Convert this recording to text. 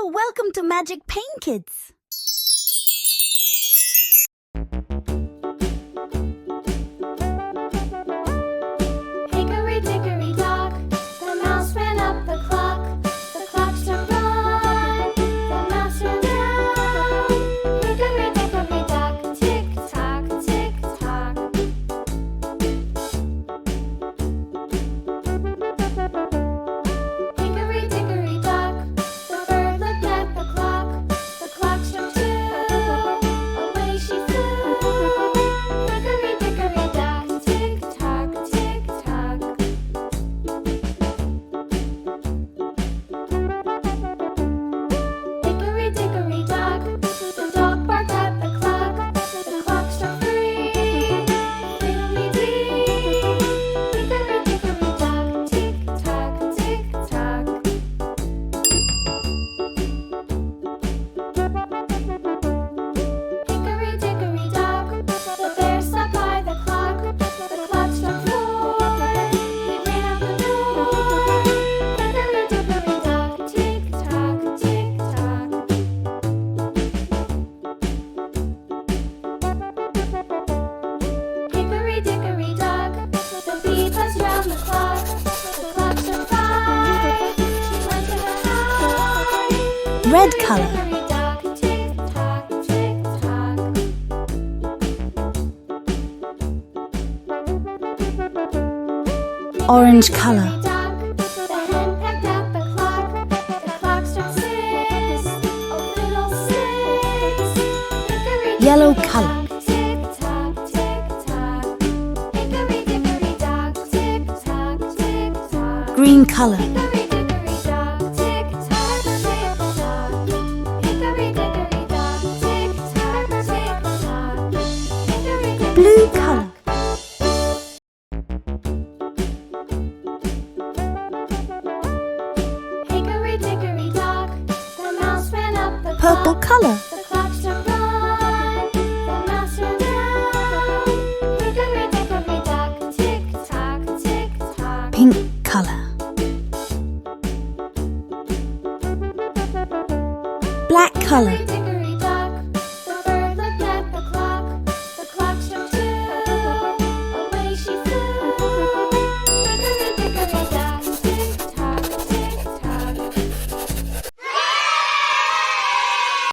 Hello, welcome to Magic Pain Kids. Hickory dickory dock, the mouse ran up the clock. The clock struck one, the mouse ran down. Hickory dickory dock, tick tock, tick tock. Hickory dickory dock, the bird looked at the clock. The clock struck two, away she flew. Hickory dickory dock, tick tock, tick tock. Hickory dickory dock, the dog barked at the clock. The clock struck three, fiddly-dee. Hickory dickory dock, tick tock, tick tock. Hickory dickory dock, the bear sat by the clock. The clock struck four, he ran out the door. Hickory dickory dock, tick tock, tick tock. Hickory dickory dock, the bee buzzed round the clock. The clock struck five, she went to her hive. Red color. Hickory dock, tick tock, tick tock. Orange color. Hickory dock, the hen pecked at the clock. The clock struck six, oh little six. Hickory Yellow dickory color. dock, tick tock, tick tock. Hickory dickory dock, tick tock, tick tock. Green color. Hickory dickory dock, tick tock, tick tock. Hickory dickory dock, tick tock, tick tock. Hickory dickory Blue dock. color. Hickory dickory dock, the mouse ran up the Purple clock. color. The clock struck one, the mouse ran down. Hickory dickory dock, tick tock, tick tock. Pink color. Black color.